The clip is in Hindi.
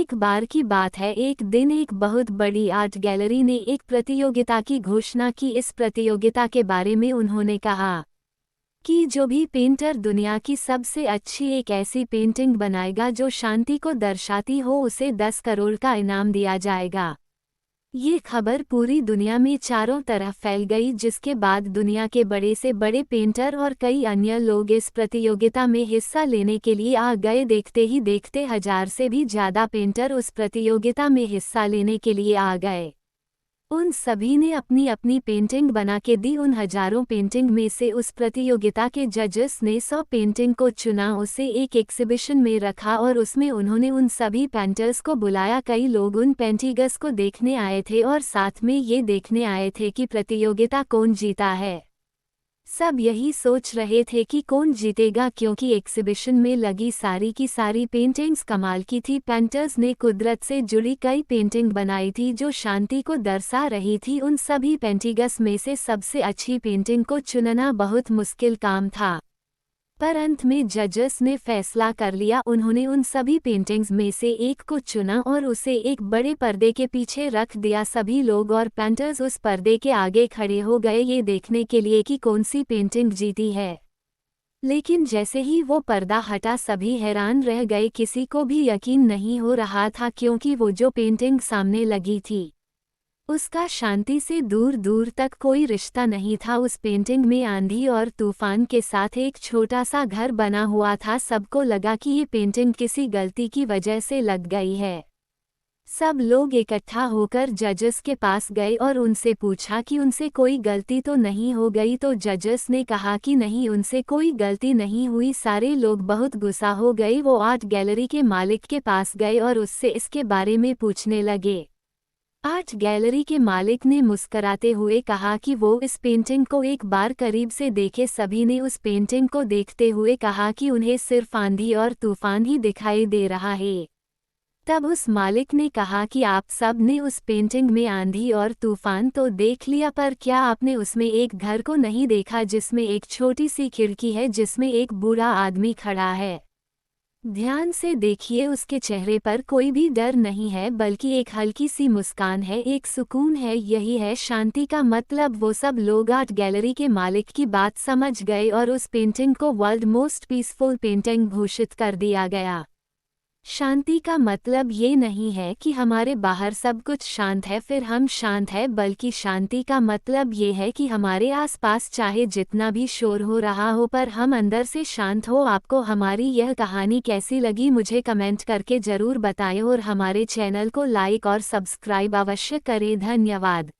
एक बार की बात है, एक दिन एक बहुत बड़ी आर्ट गैलरी ने एक प्रतियोगिता की घोषणा की। इस प्रतियोगिता के बारे में उन्होंने कहा कि जो भी पेंटर दुनिया की सबसे अच्छी एक ऐसी पेंटिंग बनाएगा जो शांति को दर्शाती हो, उसे 10 करोड़ का इनाम दिया जाएगा। ये खबर पूरी दुनिया में चारों तरफ फैल गई, जिसके बाद दुनिया के बड़े से बड़े पेंटर और कई अन्य लोग इस प्रतियोगिता में हिस्सा लेने के लिए आ गए। देखते ही देखते 1000 से भी ज़्यादा पेंटर उस प्रतियोगिता में हिस्सा लेने के लिए आ गए। उन सभी ने अपनी अपनी पेंटिंग बना के दी। उन हजारों पेंटिंग में से उस प्रतियोगिता के जजेस ने 100 पेंटिंग को चुना, उसे एक एग्जीबिशन में रखा और उसमें उन्होंने उन सभी पेंटर्स को बुलाया। कई लोग उन पेंटिंग्स को देखने आए थे और साथ में ये देखने आए थे कि प्रतियोगिता कौन जीता है। सब यही सोच रहे थे कि कौन जीतेगा, क्योंकि एग्जीबिशन में लगी सारी की सारी पेंटिंग्स कमाल की थी। पेंटर्स ने कुदरत से जुड़ी कई पेंटिंग बनाई थी जो शांति को दर्शा रही थी। उन सभी पेंटिंग्स में से सबसे अच्छी पेंटिंग को चुनना बहुत मुश्किल काम था, पर अंत में जजेस ने फैसला कर लिया। उन्होंने उन सभी पेंटिंग्स में से एक को चुना और उसे एक बड़े पर्दे के पीछे रख दिया। सभी लोग और पेंटर्स उस पर्दे के आगे खड़े हो गए ये देखने के लिए कि कौन सी पेंटिंग जीती है। लेकिन जैसे ही वो पर्दा हटा, सभी हैरान रह गए। किसी को भी यकीन नहीं हो रहा था, क्योंकि वो जो पेंटिंग सामने लगी थी उसका शांति से दूर दूर तक कोई रिश्ता नहीं था। उस पेंटिंग में आंधी और तूफान के साथ एक छोटा सा घर बना हुआ था। सबको लगा कि ये पेंटिंग किसी गलती की वजह से लग गई है। सब लोग इकट्ठा होकर जजेस के पास गए और उनसे पूछा कि उनसे कोई गलती तो नहीं हो गई। तो जजेस ने कहा कि नहीं, उनसे कोई गलती नहीं हुई। सारे लोग बहुत गुस्सा हो गए। वो आर्ट गैलरी के मालिक के पास गए और उससे इसके बारे में पूछने लगे। आर्ट गैलरी के मालिक ने मुस्कराते हुए कहा कि वो इस पेंटिंग को एक बार करीब से देखे। सभी ने उस पेंटिंग को देखते हुए कहा कि उन्हें सिर्फ आंधी और तूफान ही दिखाई दे रहा है। तब उस मालिक ने कहा कि आप सब ने उस पेंटिंग में आंधी और तूफान तो देख लिया, पर क्या आपने उसमें एक घर को नहीं देखा जिसमें एक छोटी सी खिड़की है जिसमें एक बूढ़ा आदमी खड़ा है। ध्यान से देखिए, उसके चेहरे पर कोई भी डर नहीं है, बल्कि एक हल्की सी मुस्कान है, एक सुकून है। यही है शांति का मतलब। वो सब लोग आर्ट गैलरी के मालिक की बात समझ गए और उस पेंटिंग को वर्ल्ड मोस्ट पीसफुल पेंटिंग घोषित कर दिया गया। शांति का मतलब ये नहीं है कि हमारे बाहर सब कुछ शांत है फिर हम शांत हैं, बल्कि शांति का मतलब ये है कि हमारे आसपास चाहे जितना भी शोर हो रहा हो, पर हम अंदर से शांत हो। आपको हमारी यह कहानी कैसी लगी मुझे कमेंट करके ज़रूर बताएं और हमारे चैनल को लाइक और सब्सक्राइब अवश्य करें। धन्यवाद।